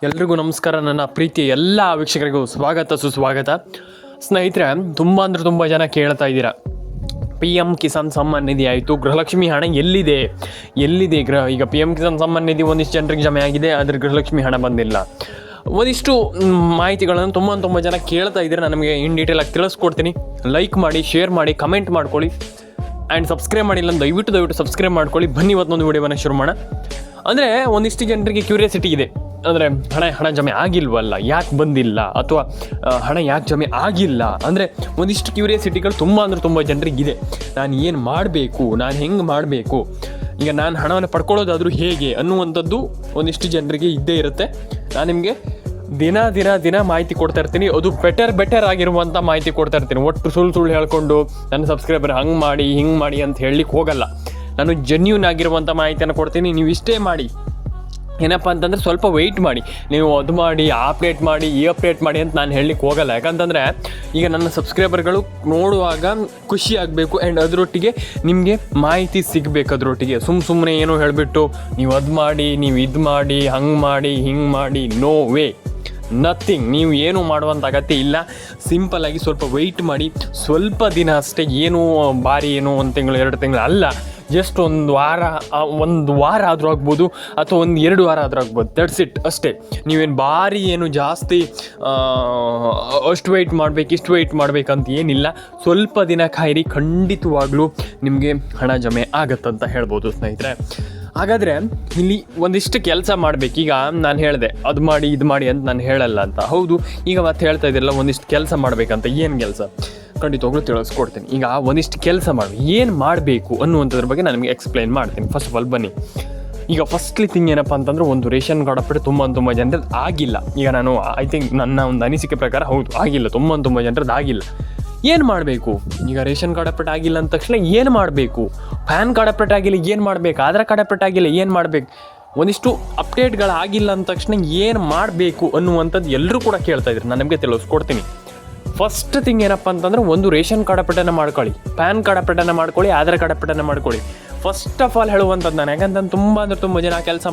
ಎಲ್ರಿಗೂ ನಮಸ್ಕಾರ. ನನ್ನ ಪ್ರೀತಿಯ ಎಲ್ಲ ವೀಕ್ಷಕರಿಗೂ ಸ್ವಾಗತ ಸುಸ್ವಾಗತ. ಸ್ನೇಹಿತರೆ, ತುಂಬ ಜನ ಕೇಳ್ತಾ ಇದ್ದೀರಾ, PM ಕಿಸಾನ್ ಸಮ್ಮಾನ್ ನಿಧಿ ಆಯಿತು, ಗೃಹಲಕ್ಷ್ಮಿ ಹಣ ಎಲ್ಲಿದೆ ಈಗ PM ಕಿಸಾನ್ ಸಮ್ಮಾನ್ ನಿಧಿ ಒಂದಿಷ್ಟು ಜನರಿಗೆ ಜಮೆ ಆಗಿದೆ, ಆದರೆ ಗೃಹಲಕ್ಷ್ಮಿ ಹಣ ಬಂದಿಲ್ಲ. ಒಂದಿಷ್ಟು ಮಾಹಿತಿಗಳನ್ನು ತುಂಬ ಜನ ಕೇಳ್ತಾ ಇದ್ದೀರಾ. ನಾನು ನಮಗೆ ಇನ್ ಡೀಟೇಲ್ ಆಗಿ ತಿಳಿಸ್ಕೊಡ್ತೀನಿ. ಲೈಕ್ ಮಾಡಿ, ಶೇರ್ ಮಾಡಿ, ಕಮೆಂಟ್ ಮಾಡ್ಕೊಳ್ಳಿ ಆ್ಯಂಡ್ ಸಬ್ಸ್ಕ್ರೈಬ್ ಮಾಡಿಲ್ಲ ದಯವಿಟ್ಟು ಸಬ್ಸ್ಕ್ರೈಬ್ ಮಾಡ್ಕೊಳ್ಳಿ. ಬನ್ನಿ ಇವತ್ತೊಂದು ವಿಡಿಯೋವನ್ನು ಶುರು ಮಾಡೋಣ. ಅಂದರೆ ಒಂದಿಷ್ಟು ಜನರಿಗೆ ಕ್ಯೂರಿಯಾಸಿಟಿ ಇದೆ, ಅಂದರೆ ಹಣ ಜಮೆ ಆಗಿಲ್ವಲ್ಲ, ಯಾಕೆ ಬಂದಿಲ್ಲ, ಅಥವಾ ಹಣ ಯಾಕೆ ಜಮೆ ಆಗಿಲ್ಲ ಅಂದರೆ ಒಂದಿಷ್ಟು ಕ್ಯೂರಿಯಾಸಿಟಿಗಳು ತುಂಬ ಜನರಿಗಿದೆ. ನಾನು ಏನು ಮಾಡಬೇಕು, ನಾನು ಹೆಂಗೆ ಮಾಡಬೇಕು, ಈಗ ನಾನು ಹಣವನ್ನು ಪಡ್ಕೊಳ್ಳೋದಾದರೂ ಹೇಗೆ ಅನ್ನುವಂಥದ್ದು ಒಂದಿಷ್ಟು ಜನರಿಗೆ ಇದ್ದೇ ಇರುತ್ತೆ. ನಾನು ನಿಮಗೆ ದಿನ ಮಾಹಿತಿ ಕೊಡ್ತಾ ಇರ್ತೀನಿ. ಅದು ಬೆಟರ್ ಆಗಿರುವಂಥ ಮಾಹಿತಿ ಕೊಡ್ತಾ ಇರ್ತೀನಿ. ಒಟ್ಟು ಸುಳ್ಳು ಹೇಳ್ಕೊಂಡು ನನ್ನ ಸಬ್ಸ್ಕ್ರೈಬರ್ ಹಂಗೆ ಮಾಡಿ ಹಿಂಗೆ ಮಾಡಿ ಅಂತ ಹೇಳಲಿಕ್ಕೆ ಹೋಗಲ್ಲ. ನಾನು ಜೆನ್ಯೂನ್ ಆಗಿರುವಂಥ ಮಾಹಿತಿಯನ್ನು ಕೊಡ್ತೀನಿ. ನೀವು ಇಷ್ಟೇ ಮಾಡಿ, ಏನಪ್ಪ ಅಂತಂದರೆ ಸ್ವಲ್ಪ ವೆಯ್ಟ್ ಮಾಡಿ, ನೀವು ಅದು ಮಾಡಿ, ಅಪ್ಡೇಟ್ ಮಾಡಿ, ಈ ಅಪ್ಡೇಟ್ ಮಾಡಿ ಅಂತ ನಾನು ಹೇಳಲಿಕ್ಕೆ ಹೋಗಲ್ಲ. ಯಾಕಂತಂದರೆ ಈಗ ನನ್ನ ಸಬ್ಸ್ಕ್ರೈಬರ್ಗಳು ನೋಡುವಾಗ ಖುಷಿ ಆಗಬೇಕು ಆ್ಯಂಡ್ ಅದರೊಟ್ಟಿಗೆ ನಿಮಗೆ ಮಾಹಿತಿ ಸಿಗಬೇಕು. ಅದರೊಟ್ಟಿಗೆ ಸುಮ್ಮನೆ ಏನೋ ಹೇಳಿಬಿಟ್ಟು ನೀವು ಅದು ಮಾಡಿ, ನೀವು ಇದು ಮಾಡಿ, ಹಂಗೆ ಮಾಡಿ, ಹಿಂಗೆ ಮಾಡಿ, ನೋ ವೇ, ನಥಿಂಗ್. ನೀವು ಏನು ಮಾಡುವಂಥ ಅಗತ್ಯ ಇಲ್ಲ. ಸಿಂಪಲ್ಲಾಗಿ ಸ್ವಲ್ಪ ವೆಯ್ಟ್ ಮಾಡಿ, ಸ್ವಲ್ಪ ದಿನ ಅಷ್ಟೇ, ಏನು ಬಾರಿ ಏನು 1 ತಿಂಗಳು 2 ತಿಂಗಳು ಅಲ್ಲ, ಜಸ್ಟ್ ಒಂದು ವಾರ ಆದರೂ ಆಗ್ಬೋದು, ಅಥವಾ 1-2 ವಾರ ಆದರೂ ಆಗ್ಬೋದು. ದಟ್ಸ್ ಇಟ್, ಅಷ್ಟೇ. ನೀವೇನು ಭಾರಿ ಏನು ಜಾಸ್ತಿ ಅಷ್ಟು ವೆಯ್ಟ್ ಮಾಡಬೇಕು, ಇಷ್ಟು ವೆಯ್ಟ್ ಮಾಡಬೇಕಂತ ಏನಿಲ್ಲ. ಸ್ವಲ್ಪ ದಿನ ಕಾಯಿರಿ, ಖಂಡಿತವಾಗ್ಲೂ ನಿಮಗೆ ಹಣ ಜಮೆ ಆಗತ್ತಂತ ಹೇಳ್ಬೋದು ಸ್ನೇಹಿತರೆ. ಹಾಗಾದರೆ ಇಲ್ಲಿ ಒಂದಿಷ್ಟು ಕೆಲಸ ಮಾಡಬೇಕು. ಈಗ ನಾನು ಹೇಳಿದೆ ಅದು ಮಾಡಿ ಇದು ಮಾಡಿ ಅಂತ ನಾನು ಹೇಳಲ್ಲ ಅಂತ. ಹೌದು, ಈಗ ಮತ್ತೆ ಹೇಳ್ತಾ ಇದ್ದಿರಲ್ಲ ಒಂದಿಷ್ಟು ಕೆಲಸ ಮಾಡಬೇಕಂತ. ಏನು ಕೆಲಸ ಖಂಡಿತವಾಗ್ಲೂ ತಿಳಿಸ್ಕೊಡ್ತೀನಿ. ಈಗ ಒಂದಿಷ್ಟು ಕೆಲಸ ಏನು ಮಾಡಬೇಕು ಅನ್ನುವಂಥದ್ರ ಬಗ್ಗೆ ನಾನು ನಿಮಗೆ ಎಕ್ಸ್ಪ್ಲೈನ್ ಮಾಡ್ತೀನಿ. ಫಸ್ಟ್ ಆಫ್ ಆಲ್ ಬನ್ನಿ. ಈಗ ಫಸ್ಟ್ಲಿ ಥಿಂಗ್ ಏನಪ್ಪ ಅಂತಂದ್ರೆ, ಒಂದು ರೇಷನ್ ಕಾರ್ಡ್ ಅಪ್ಡೇಟ್ ತುಂಬ ಜನರದ್ದು ಆಗಿಲ್ಲ. ಈಗ ನಾನು ಐ ಥಿಂಕ್ ನನ್ನ ಒಂದು ಅನಿಸಿಕೆ ಪ್ರಕಾರ ಹೌದು ಆಗಿಲ್ಲ, ತುಂಬ ಜನರದ್ದು ಆಗಿಲ್ಲ. ಏನು ಮಾಡಬೇಕು? ಈಗ ರೇಷನ್ ಕಾರ್ಡ್ ಅಪ್ಡೇಟ್ ಆಗಿಲ್ಲ ಅಂದ ತಕ್ಷಣ ಏನು ಮಾಡಬೇಕು? ಪ್ಯಾನ್ ಕಾರ್ಡ್ ಅಪ್ಡೇಟ್ ಆಗಿಲ್ಲ ಏನು ಮಾಡಬೇಕು? ಆಧಾರ್ ಕಾರ್ಡ್ ಅಪ್ಡೇಟ್ ಆಗಿಲ್ಲ ಏನು ಮಾಡಬೇಕು? ಒಂದಿಷ್ಟು ಅಪ್ಡೇಟ್ಗಳಾಗಿಲ್ಲ ಅಂದ ತಕ್ಷಣ ಏನು ಮಾಡಬೇಕು ಅನ್ನುವಂಥದ್ದು ಎಲ್ಲರೂ ಕೂಡ ಕೇಳ್ತಾ ಇದ್ರು. ನಾನು ನಿಮಗೆ ತಿಳಿಸ್ಕೊಡ್ತೀನಿ. ಫಸ್ಟ್ ಥಿಂಗ್ ಏನಪ್ಪ ಅಂತಂದರೆ, ಒಂದು ರೇಷನ್ ಕಾರ್ಡ್ ಅಪ್ಡೇಟನ್ನು ಮಾಡ್ಕೊಳ್ಳಿ, ಪ್ಯಾನ್ ಕಾರ್ಡ್ ಅಪ್ಡೇಟನ್ನು ಮಾಡ್ಕೊಳ್ಳಿ, ಆಧಾರ್ ಕಾರ್ಡ್ ಅಪ್ಡೇಟನ್ನು ಮಾಡ್ಕೊಳ್ಳಿ. ಫಸ್ಟ್ ಆಫ್ ಆಲ್ ಹೇಳುವಂಥದ್ದು ನಾನು, ಯಾಕಂತಂದ್ರೆ ತುಂಬ ಜನ ಕೆಲಸ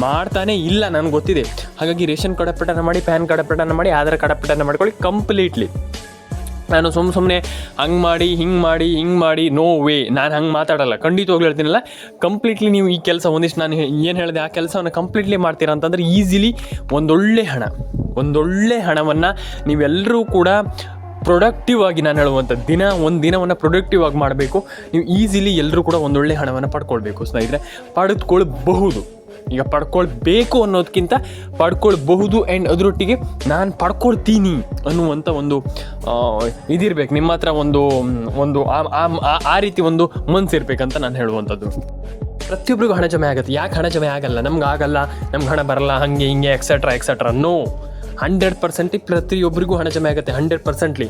ಮಾಡ್ತಾನೇ ಇಲ್ಲ ನನಗೆ ಗೊತ್ತಿದೆ. ಹಾಗಾಗಿ ರೇಷನ್ ಕಾರ್ಡ್ ಅಪ್ಡೇಟನ್ನು ಮಾಡಿ, ಪ್ಯಾನ್ ಕಾರ್ಡ್ ಅಪ್ಡೇಟನ್ನು ಮಾಡಿ, ಆಧಾರ್ ಕಾರ್ಡ್ ಅಪ್ಡೇಟನ್ನು ಮಾಡ್ಕೊಳ್ಳಿ ಕಂಪ್ಲೀಟ್ಲಿ. ನಾನು ಸುಮ್ಮನೆ ಹಂಗೆ ಮಾಡಿ ಹಿಂಗೆ ಮಾಡಿ ನೋ ವೇ, ನಾನು ಹಂಗೆ ಮಾತಾಡಲ್ಲ. ಖಂಡಿತವಾಗ್ಲೂ ಹೇಳ್ತೀನಲ್ಲ, ಕಂಪ್ಲೀಟ್ಲಿ ನೀವು ಈ ಕೆಲಸ ಒಂದಿಷ್ಟು ನಾನು ಏನು ಹೇಳಿದೆ ಆ ಕೆಲಸವನ್ನು ಕಂಪ್ಲೀಟ್ಲಿ ಮಾಡ್ತೀರಾ ಅಂತಂದರೆ ಈಸಿಲಿ ಒಂದೊಳ್ಳೆ ಹಣವನ್ನು ನೀವೆಲ್ಲರೂ ಕೂಡ ಪ್ರೊಡಕ್ಟಿವ್ ಆಗಿ, ನಾನು ಹೇಳುವಂಥ ಒಂದು ದಿನವನ್ನು ಪ್ರೊಡಕ್ಟಿವ್ ಆಗಿ ಮಾಡಬೇಕು. ನೀವು ಈಸಿಲಿ ಎಲ್ಲರೂ ಕೂಡ ಒಂದೊಳ್ಳೆ ಹಣವನ್ನು ಪಡ್ಕೊಳ್ಬೇಕು ಸ್ನೇಹಿತರೆ. ಪಡೆದುಕೊಳ್ಬಹುದು. ಈಗ ಪಡ್ಕೊಳ್ಬೇಕು ಅನ್ನೋದಕ್ಕಿಂತ ಪಡ್ಕೊಳ್ಬಹುದು ಆ್ಯಂಡ್ ಅದರೊಟ್ಟಿಗೆ ನಾನು ಪಡ್ಕೊಳ್ತೀನಿ ಅನ್ನುವಂಥ ಒಂದು ಇದಿರ್ಬೇಕು ನಿಮ್ಮ ಹತ್ರ. ಒಂದು ಆ ರೀತಿ ಒಂದು ಮನಸ್ಸಿರ್ಬೇಕಂತ ನಾನು ಹೇಳುವಂಥದ್ದು. ಪ್ರತಿಯೊಬ್ಬರಿಗೂ ಹಣ ಜಮೆ ಆಗುತ್ತೆ. ಯಾಕೆ ಹಣ ಜಮೆ ಆಗಲ್ಲ? ನಮ್ಗೆ ಹಣ ಬರಲ್ಲ, ಹಾಗೆ ಹಿಂಗೆ ಎಕ್ಸೆಟ್ರಾ. ನೋ, 100% ಪ್ರತಿಯೊಬ್ಬರಿಗೂ ಹಣ ಜಮೆ ಆಗುತ್ತೆ. 100%.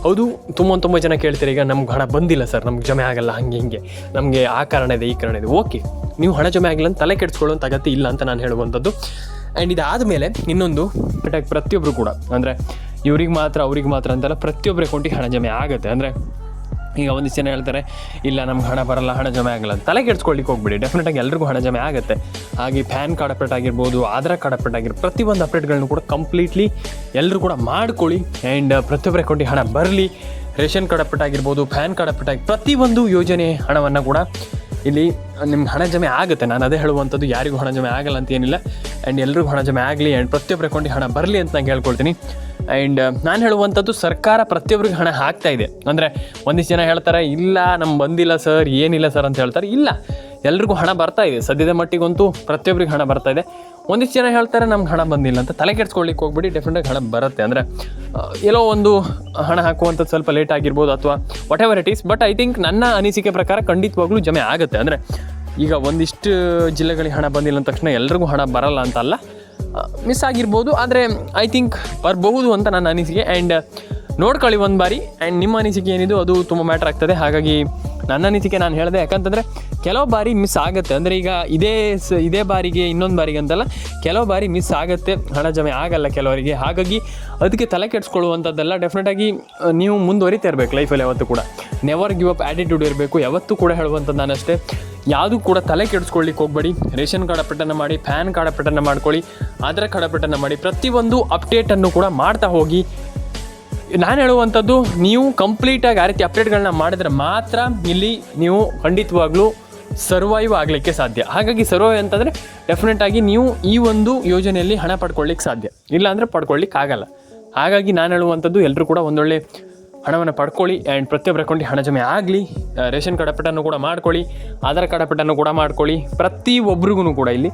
ಹೌದು, ತುಂಬ ಜನ ಕೇಳ್ತೀರಿ, ಈಗ ನಮ್ಗೆ ಹಣ ಬಂದಿಲ್ಲ ಸರ್, ನಮ್ಗೆ ಜಮೆ ಆಗಲ್ಲ, ಹಿಂಗೆ ನಮಗೆ ಆ ಕಾರಣ ಇದೆ, ಈ ಕಾರಣ ಇದೆ. ಓಕೆ, ನೀವು ಹಣ ಜಮೆ ಆಗಿಲ್ಲ ಅಂತ ತಲೆ ಕೆಡಿಸ್ಕೊಳ್ಳುವಂಥ ಅಗತ್ಯ ಇಲ್ಲ ಅಂತ ನಾನು ಹೇಳುವಂಥದ್ದು. ಆ್ಯಂಡ್ ಇದಾದ ಮೇಲೆ ಇನ್ನೊಂದು ಪ್ರತಿಯೊಬ್ಬರು ಕೂಡ, ಅಂದರೆ ಅವ್ರಿಗೆ ಮಾತ್ರ ಅಂತೆಲ್ಲ ಪ್ರತಿಯೊಬ್ಬರ ಅಕೌಂಟಿಗೆ ಹಣ ಜಮೆ ಆಗುತ್ತೆ. ಅಂದರೆ ಈಗ ಒಂದಿಷ್ಟು ಜನ ಹೇಳ್ತಾರೆ, ಇಲ್ಲ ನಮ್ಗೆ ಹಣ ಬರಲ್ಲ, ಹಣ ಜಮೆ ಆಗಲ್ಲ ಅಂತ ತಲೆ ಕೆಡಿಸ್ಕೊಳ್ಳಿಕ್ಕೆ ಹೋಗ್ಬಿಡಿ. ಡೆಫಿನೆಟಾಗಿ ಎಲ್ರಿಗೂ ಹಣ ಜಮೆ ಆಗುತ್ತೆ. ಹಾಗೆ ಪ್ಯಾನ್ ಕಾರ್ಡ್ ಅಪ್ಡೇಟ್ ಆಗಿರ್ಬೋದು, ಆಧಾರ್ ಕಾರ್ಡ್ ಅಪ್ಡೇಟ್ ಆಗಿರ್ಬೋದು, ಪ್ರತಿಯೊಂದು ಅಪ್ಡೇಟ್ಗಳನ್ನು ಕೂಡ ಕಂಪ್ಲೀಟ್ಲಿ ಎಲ್ಲರೂ ಕೂಡ ಮಾಡ್ಕೊಳ್ಳಿ. ಆ್ಯಂಡ್ ಪ್ರತಿಯೊಬ್ಬರ ಅಕೌಂಟಿಗೆ ಹಣ ಬರಲಿ. ರೇಷನ್ ಕಾರ್ಡ್ ಅಪ್ಡೇಟ್ ಆಗಿರ್ಬೋದು, ಪ್ಯಾನ್ ಕಾರ್ಡ್ ಅಪ್ಡೇಟ್ ಪ್ರತಿಯೊಂದು ಯೋಜನೆ ಹಣವನ್ನು ಕೂಡ ಇಲ್ಲಿ ನಿಮ್ಗೆ ಹಣ ಜಮೆ ಆಗುತ್ತೆ. ನಾನು ಅದೇ ಹೇಳುವಂಥದ್ದು, ಯಾರಿಗೂ ಹಣ ಜಮೆ ಆಗಲ್ಲ ಅಂತ ಏನಿಲ್ಲ. ಆ್ಯಂಡ್ ಎಲ್ರಿಗೂ ಹಣ ಜಮೆ ಆಗಲಿ ಆ್ಯಂಡ್ ಪ್ರತಿಯೊಬ್ಬರ ಅಕೌಂಟಿಗೆ ಹಣ ಬರಲಿ ಅಂತ ನಾನು ಹೇಳ್ಕೊಳ್ತೀನಿ. ಆ್ಯಂಡ್ ನಾನು ಹೇಳುವಂಥದ್ದು, ಸರ್ಕಾರ ಪ್ರತಿಯೊಬ್ಬರಿಗೆ ಹಣ ಹಾಕ್ತಾ ಇದೆ. ಅಂದರೆ ಒಂದಿಷ್ಟು ಜನ ಹೇಳ್ತಾರೆ, ಇಲ್ಲ ನಮ್ಗೆ ಬಂದಿಲ್ಲ ಸರ್, ಏನಿಲ್ಲ ಸರ್ ಅಂತ ಹೇಳ್ತಾರೆ. ಇಲ್ಲ, ಎಲ್ರಿಗೂ ಹಣ ಬರ್ತಾ ಇದೆ. ಸದ್ಯದ ಮಟ್ಟಿಗಂತೂ ಪ್ರತಿಯೊಬ್ಬರಿಗೆ ಹಣ ಬರ್ತಾ ಇದೆ. ಒಂದಿಷ್ಟು ಜನ ಹೇಳ್ತಾರೆ ನಮ್ಗೆ ಹಣ ಬಂದಿಲ್ಲ ಅಂತ. ತಲೆ ಕೆಡಿಸ್ಕೊಳ್ಳಿಕ್ಕೆ ಹೋಗ್ಬಿಡಿ, ಡೆಫಿನೆಟಾಗಿ ಹಣ ಬರುತ್ತೆ. ಅಂದರೆ ಎಲ್ಲೋ ಒಂದು ಹಣ ಹಾಕುವಂಥದ್ದು ಸ್ವಲ್ಪ ಲೇಟ್ ಆಗಿರ್ಬೋದು, ಅಥವಾ what ever it is. But I think ನನ್ನ ಅನಿಸಿಕೆ ಪ್ರಕಾರ ಖಂಡಿತವಾಗ್ಲೂ ಜಮೆ ಆಗುತ್ತೆ. ಅಂದರೆ ಈಗ ಒಂದಿಷ್ಟು ಜಿಲ್ಲೆಗಳಿಗೆ ಹಣ ಬಂದಿಲ್ಲ ಅಂದ ತಕ್ಷಣ ಎಲ್ರಿಗೂ ಹಣ ಬರಲ್ಲ ಅಂತ ಅಲ್ಲ, ಮಿಸ್ ಆಗಿರ್ಬೋದು. ಆದರೆ ಐ ಥಿಂಕ್ ಬರಬಹುದು ಅಂತ ನನ್ನ ಅನಿಸಿಕೆ. ಆ್ಯಂಡ್ ನೋಡ್ಕೊಳ್ಳಿ ಒಂದು ಬಾರಿ. ಆ್ಯಂಡ್ ನಿಮ್ಮ ಅನಿಸಿಕೆ ಏನಿದು ಅದು ತುಂಬ ಮ್ಯಾಟ್ರ್ ಆಗ್ತದೆ. ಹಾಗಾಗಿ ನನ್ನ ಅನಿಸಿಕೆ ನಾನು ಹೇಳಿದೆ. ಯಾಕಂತಂದರೆ ಕೆಲವು ಬಾರಿ ಮಿಸ್ ಆಗುತ್ತೆ. ಅಂದರೆ ಈಗ ಇದೇ ಬಾರಿಗೆ ಇನ್ನೊಂದು ಬಾರಿಗೆ ಅಂತಲ್ಲ, ಕೆಲವು ಬಾರಿ ಮಿಸ್ ಆಗುತ್ತೆ, ಹಣ ಜಮೆ ಆಗಲ್ಲ ಕೆಲವರಿಗೆ. ಹಾಗಾಗಿ ಅದಕ್ಕೆ ತಲೆ ಕೆಡಿಸ್ಕೊಳ್ಳುವಂಥದ್ದೆಲ್ಲ. ಡೆಫಿನೆಟಾಗಿ ನೀವು ಮುಂದುವರಿತಾ ಇರಬೇಕು ಲೈಫಲ್ಲಿ. ಯಾವತ್ತೂ ಕೂಡ ನೆವರ್ ಗಿವ್ ಅಪ್ ಆ್ಯಟಿಟ್ಯೂಡ್ ಇರಬೇಕು. ಯಾವತ್ತೂ ಕೂಡ ಹೇಳುವಂಥದ್ದು ನಾನಷ್ಟೇ, ಯಾವುದು ಕೂಡ ತಲೆ ಕೆಡಿಸ್ಕೊಳ್ಳಿಕ್ಕೆ ಹೋಗಬೇಡಿ. ರೇಷನ್ ಕಾರ್ಡ್ ಅಪ್ಡೇಟನ್ನು ಮಾಡಿ, ಪ್ಯಾನ್ ಕಾರ್ಡ್ ಅಪ್ಡೇಟನ್ನು ಮಾಡ್ಕೊಳ್ಳಿ, ಆಧಾರ್ ಕಾರ್ಡ್ ಅಪ್ಡೇಟನ್ನು ಮಾಡಿ. ಪ್ರತಿಯೊಂದು ಅಪ್ಡೇಟನ್ನು ಕೂಡ ಮಾಡ್ತಾ ಹೋಗಿ. ನಾನು ಹೇಳುವಂಥದ್ದು, ನೀವು ಕಂಪ್ಲೀಟಾಗಿ ಆ ರೀತಿ ಅಪ್ಡೇಟ್ಗಳನ್ನ ಮಾಡಿದ್ರೆ ಮಾತ್ರ ಇಲ್ಲಿ ನೀವು ಖಂಡಿತವಾಗ್ಲೂ ಸರ್ವೈವ್ ಆಗಲಿಕ್ಕೆ ಸಾಧ್ಯ. ಹಾಗಾಗಿ ಸರ್ವೈವ್ ಅಂತಂದರೆ ಡೆಫಿನೆಟಾಗಿ ನೀವು ಈ ಒಂದು ಯೋಜನೆಯಲ್ಲಿ ಹಣ ಪಡ್ಕೊಳ್ಳಿಕ್ಕೆ ಸಾಧ್ಯ, ಇಲ್ಲಾಂದರೆ ಪಡ್ಕೊಳ್ಳಿಕ್ಕೆ ಆಗಲ್ಲ. ಹಾಗಾಗಿ ನಾನು ಹೇಳುವಂಥದ್ದು, ಎಲ್ಲರೂ ಕೂಡ ಒಂದೊಳ್ಳೆ ಹಣವನ್ನು ಪಡ್ಕೊಳ್ಳಿ ಆ್ಯಂಡ್ ಪ್ರತಿಯೊಬ್ಬರ ಅಕೌಂಟಿಗೆ ಹಣ ಜಮೆ ಆಗಲಿ. ರೇಷನ್ ಕಾರ್ಡ್ ಅಪ್ಡೇಟನ್ನು ಕೂಡ ಮಾಡ್ಕೊಳ್ಳಿ, ಆಧಾರ್ ಕಾರ್ಡ್ ಅಪ್ಡೇಟನ್ನು ಕೂಡ ಮಾಡ್ಕೊಳ್ಳಿ. ಪ್ರತಿಯೊಬ್ಬರಿಗೂ ಕೂಡ ಇಲ್ಲಿ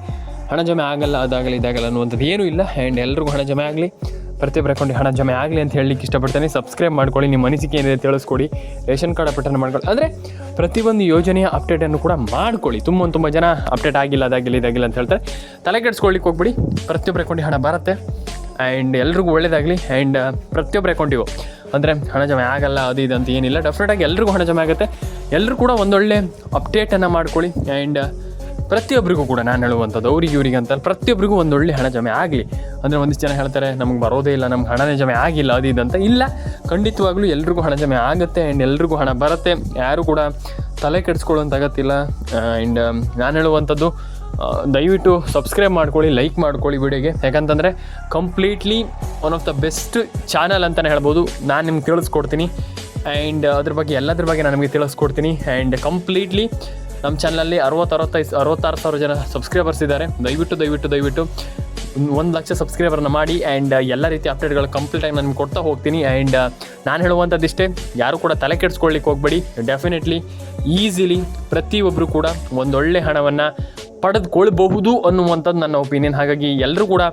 ಹಣ ಜಮೆ ಆಗಲ್ಲ, ಅದಾಗಲ್ಲ ಇದಾಗಲ್ಲ ಅನ್ನುವಂಥದ್ದು ಏನೂ ಇಲ್ಲ. ಆ್ಯಂಡ್ ಎಲ್ರಿಗೂ ಹಣ ಜಮೆ ಆಗಲಿ, ಪ್ರತಿಯೊಬ್ಬರ ಅಕೌಂಟಿಗೆ ಹಣ ಜಮೆ ಆಗಲಿ ಅಂತ ಹೇಳಲಿಕ್ಕೆ ಇಷ್ಟಪಡ್ತೇನೆ. ಸಬ್ಸ್ಕ್ರೈಬ್ ಮಾಡ್ಕೊಳ್ಳಿ, ನಿಮ್ಮ ಅನಿಸಿಕೆ ಏನಿದೆ ತಿಳಿಸ್ಕೊಡಿ. ರೇಷನ್ ಕಾರ್ಡ್ ಅಪ್ಡೇಟನ್ನು ಮಾಡ್ಕೊಳ್ಳಿ, ಅಂದರೆ ಪ್ರತಿಯೊಂದು ಯೋಜನೆಯ ಅಪ್ಡೇಟನ್ನು ಕೂಡ ಮಾಡ್ಕೊಳ್ಳಿ. ತುಂಬ ಜನ ಅಪ್ಡೇಟ್ ಆಗಿಲ್ಲ, ಅದಾಗಿಲ್ಲ ಅಂತ ಹೇಳ್ತಾರೆ. ತಲೆ ಕೆಡಿಸ್ಕೊಳ್ಳಿಕ್ಕೆ ಹೋಗ್ಬಿಡಿ. ಪ್ರತಿಯೊಬ್ಬರ ಅಕೌಂಟಿಗೆ ಹಣ ಬರುತ್ತೆ ಆ್ಯಂಡ್ ಎಲ್ರಿಗೂ ಒಳ್ಳೆಯದಾಗಲಿ. ಆ್ಯಂಡ್ ಪ್ರತಿಯೊಬ್ಬರ ಅಕೌಂಟಿಗೂ ಅಂದರೆ ಹಣ ಜಮೆ ಆಗಲ್ಲ ಅದು ಇದು ಅಂತ ಏನಿಲ್ಲ, ಡೆಫಿನೆಟಾಗಿ ಎಲ್ರಿಗೂ ಹಣ ಜಮೆ ಆಗುತ್ತೆ. ಎಲ್ಲರೂ ಕೂಡ ಒಂದೊಳ್ಳೆ ಅಪ್ಡೇಟನ್ನು ಮಾಡ್ಕೊಳ್ಳಿ. ಆ್ಯಂಡ್ ಪ್ರತಿಯೊಬ್ಬರಿಗೂ ಕೂಡ ನಾನು ಹೇಳುವಂಥದ್ದು, ಅವ್ರಿಗೆ ಇವ್ರಿಗೆ ಅಂತ ಪ್ರತಿಯೊಬ್ಬರಿಗೂ ಒಂದೊಳ್ಳೆ ಹಣ ಜಮೆ ಆಗಲಿ. ಅಂದರೆ ಒಂದಿಷ್ಟು ಜನ ಹೇಳ್ತಾರೆ ನಮಗೆ ಬರೋದೇ ಇಲ್ಲ, ನಮ್ಗೆ ಹಣನೇ ಜಮೆ ಆಗಿಲ್ಲ ಅದು ಇದು ಅಂತ. ಇಲ್ಲ, ಖಂಡಿತವಾಗ್ಲೂ ಎಲ್ರಿಗೂ ಹಣ ಜಮೆ ಆಗುತ್ತೆ ಆ್ಯಂಡ್ ಎಲ್ರಿಗೂ ಹಣ ಬರುತ್ತೆ. ಯಾರು ಕೂಡ ತಲೆ ಕೆಡಿಸ್ಕೊಳ್ಳೋಂಥ ಅಗತ್ತಿಲ್ಲ. ಆ್ಯಂಡ್ ನಾನು ಹೇಳುವಂಥದ್ದು, ದಯವಿಟ್ಟು ಸಬ್ಸ್ಕ್ರೈಬ್ ಮಾಡ್ಕೊಳ್ಳಿ, ಲೈಕ್ ಮಾಡ್ಕೊಳ್ಳಿ ವಿಡಿಯೋಗೆ. ಯಾಕಂತಂದರೆ completely one of the best channel ಅಂತಲೇ ಹೇಳ್ಬೋದು. ನಾನು ನಿಮ್ಗೆ ತಿಳಿಸ್ಕೊಡ್ತೀನಿ ಆ್ಯಂಡ್ ಅದ್ರ ಬಗ್ಗೆ ಎಲ್ಲದ್ರ ಬಗ್ಗೆ ನಾನು ನಿಮಗೆ ತಿಳಿಸ್ಕೊಡ್ತೀನಿ. ಆ್ಯಂಡ್ ಕಂಪ್ಲೀಟ್ಲಿ ನಮ್ಮ ಚಾನಲಲ್ಲಿ 66 ಸಾವಿರ ಜನ ಸಬ್ಸ್ಕ್ರೈಬರ್ಸ್ ಇದ್ದಾರೆ. ದಯವಿಟ್ಟು 1 ಲಕ್ಷ ಸಬ್ಸ್ಕ್ರೈಬರ್ನ ಮಾಡಿ. ಆ್ಯಂಡ್ ಎಲ್ಲ ರೀತಿ ಅಪ್ಡೇಟ್ಗಳು ಕಂಪ್ಲೀಟಾಗಿ ನಾನು ಕೊಡ್ತಾ ಹೋಗ್ತೀನಿ. ಆ್ಯಂಡ್ ನಾನು ಹೇಳುವಂಥದ್ದಿಷ್ಟೇ, ಯಾರು ಕೂಡ ತಲೆ ಕೆಡಿಸ್ಕೊಳ್ಳಿಕ್ಕೆ ಹೋಗಬೇಡಿ. ಡೆಫಿನೆಟ್ಲಿ ಈಸಿಲಿ ಪ್ರತಿಯೊಬ್ಬರು ಕೂಡ ಒಂದೊಳ್ಳೆ ಹಣವನ್ನು ಪಡೆದುಕೊಳ್ಬಹುದು ಅನ್ನುವಂಥದ್ದು ನನ್ನ ಒಪಿನಿಯನ್. ಹಾಗಾಗಿ ಎಲ್ಲರೂ ಕೂಡ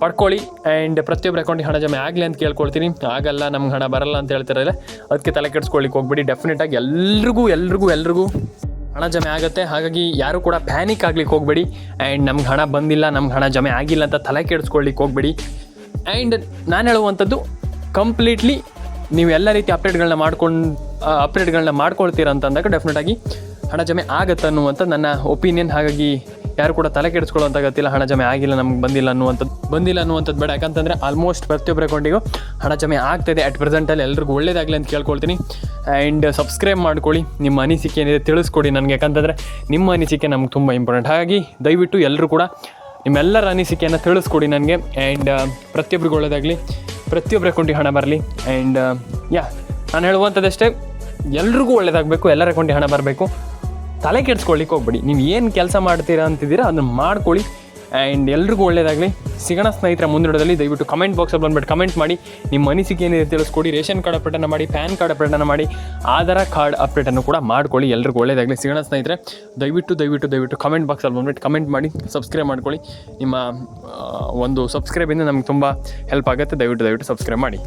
ಪಡ್ಕೊಳ್ಳಿ ಆ್ಯಂಡ್ ಪ್ರತಿಯೊಬ್ಬರ ಅಕೌಂಟಿಗೆ ಹಣ ಜಮೆ ಆಗಲಿ ಅಂತ ಕೇಳ್ಕೊಳ್ತೀನಿ. ಆಗಲ್ಲ, ನಮ್ಗೆ ಹಣ ಬರಲ್ಲ ಅಂತ ಹೇಳ್ತಾರಲ್ಲ, ಅದಕ್ಕೆ ತಲೆ ಕೆಡಿಸ್ಕೊಳ್ಳಿಕ್ಕೆ ಹೋಗ್ಬೇಡಿ. ಡೆಫಿನೆಟಾಗಿ ಎಲ್ರಿಗೂ ಹಣ ಜಮೆ ಆಗುತ್ತೆ. ಹಾಗಾಗಿ ಯಾರು ಕೂಡ ಪ್ಯಾನಿಕ್ ಆಗ್ಲಿಕ್ಕೆ ಹೋಗಬೇಡಿ. ಆ್ಯಂಡ್ ನಮ್ಗೆ ಹಣ ಬಂದಿಲ್ಲ, ನಮ್ಗೆ ಹಣ ಜಮೆ ಆಗಿಲ್ಲ ಅಂತ ತಲೆ ಕೆಡಿಸ್ಕೊಳ್ಳಿಕ್ಕೆ ಹೋಗಬೇಡಿ. ಆ್ಯಂಡ್ ನಾನು ಹೇಳುವಂಥದ್ದು, ಕಂಪ್ಲೀಟ್ಲಿ ನೀವು ಎಲ್ಲ ರೀತಿ ಅಪ್ಡೇಟ್ಗಳನ್ನ ಮಾಡ್ಕೊಳ್ತೀರ ಅಂತಂದಾಗ ಡೆಫಿನೆಟಾಗಿ ಹಣ ಜಮೆ ಆಗುತ್ತೆ ಅನ್ನುವಂಥ ನನ್ನ ಒಪಿನಿಯನ್. ಹಾಗಾಗಿ ಯಾರು ಕೂಡ ತಲೆ ಕೆಡಿಸ್ಕೊಳ್ಳೋಂಥ ಗೊತ್ತಿಲ್ಲ, ಹಣ ಜಮೆ ಆಗಿಲ್ಲ, ನಮ್ಗೆ ಬಂದಿಲ್ಲ ಅನ್ನುವಂಥದ್ದು ಬೇಡ. ಯಾಕಂತಂದರೆ ಆಲ್ಮೋಸ್ಟ್ ಪ್ರತಿಯೊಬ್ಬರ ಅಕೌಂಟಿಗೂ ಹಣ ಜಮೆ ಆಗ್ತಾಯಿದೆ ಅಟ್ ಪ್ರೆಸೆಂಟಲ್ಲಿ. ಎಲ್ರಿಗೂ ಒಳ್ಳೇದಾಗಲಿ ಅಂತ ಕೇಳ್ಕೊಳ್ತೀನಿ. ಆ್ಯಂಡ್ ಸಬ್ಸ್ಕ್ರೈಬ್ ಮಾಡ್ಕೊಳ್ಳಿ, ನಿಮ್ಮ ಅನಿಸಿಕೆ ಏನಿದೆ ತಿಳಿಸ್ಕೊಡಿ ನನಗೆ. ಯಾಕಂತಂದರೆ ನಿಮ್ಮ ಅನಿಸಿಕೆ ನಮ್ಗೆ ತುಂಬ ಇಂಪಾರ್ಟೆಂಟ್. ಹಾಗಾಗಿ ದಯವಿಟ್ಟು ಎಲ್ಲರೂ ಕೂಡ ನಿಮ್ಮೆಲ್ಲರ ಅನಿಸಿಕೆಯನ್ನು ತಿಳಿಸ್ಕೊಡಿ ನನಗೆ. ಆ್ಯಂಡ್ ಪ್ರತಿಯೊಬ್ಬರಿಗೂ ಒಳ್ಳೇದಾಗಲಿ, ಪ್ರತಿಯೊಬ್ಬರ ಅಕೌಂಟಿಗೆ ಹಣ ಬರಲಿ. ಆ್ಯಂಡ್ ನಾನು ಹೇಳುವಂಥದ್ದಷ್ಟೇ, ಎಲ್ರಿಗೂ ಒಳ್ಳೇದಾಗಬೇಕು, ಎಲ್ಲರ ಅಕೌಂಟಿಗೆ ಹಣ ಬರಬೇಕು. ತಲೆ ಕೆಡಿಸ್ಕೊಳ್ಳಿಕ್ಕೆ ಹೋಗ್ಬೇಡಿ. ನೀವು ಏನು ಕೆಲಸ ಮಾಡ್ತೀರಾ ಅಂತಿದ್ದೀರಾ ಅದನ್ನು ಮಾಡ್ಕೊಳ್ಳಿ. ಆ್ಯಂಡ್ ಎಲ್ರಿಗೂ ಒಳ್ಳೇದಾಗಲಿ. ಸಿಗೋಣ ಸ್ನೇಹಿತರ ಮುಂದಿಡೋದಲ್ಲಿ. ದಯವಿಟ್ಟು ಕಮೆಂಟ್ ಬಾಕ್ಸಲ್ಲಿ ಬಂದುಬಿಟ್ಟು ಕಮೆಂಟ್ ಮಾಡಿ, ನಿಮ್ಮ ಅನಿಸಿಕೆ ಏನಿದೆ ತಿಳಿಸ್ಕೊಡಿ. ರೇಷನ್ ಕಾರ್ಡ್ ಅಪ್ಡೇಟನ್ನು ಮಾಡಿ, ಪ್ಯಾನ್ ಕಾರ್ಡ್ ಅಪ್ಡೇಟನ್ನು ಮಾಡಿ, ಆಧಾರ್ ಕಾರ್ಡ್ ಅಪ್ಡೇಟನ್ನು ಕೂಡ ಮಾಡ್ಕೊಳ್ಳಿ. ಎಲ್ರಿಗೂ ಒಳ್ಳೇದಾಗಲಿ. ಸಿಗೋಣ ಸ್ನೇಹಿತರೆ. ದಯವಿಟ್ಟು ಕಮೆಂಟ್ ಬಾಕ್ಸಲ್ಲಿ ಬಂದುಬಿಟ್ಟು ಕಮೆಂಟ್ ಮಾಡಿ, ಸಬ್ಸ್ಕ್ರೈಬ್ ಮಾಡ್ಕೊಳ್ಳಿ. ನಿಮ್ಮ ಒಂದು ಸಬ್ಸ್ಕ್ರೈಬಿಂದ ನಮಗೆ ತುಂಬ ಹೆಲ್ಪ್ ಆಗುತ್ತೆ. ದಯವಿಟ್ಟು ಸಬ್ಸ್ಕ್ರೈಬ್ ಮಾಡಿ.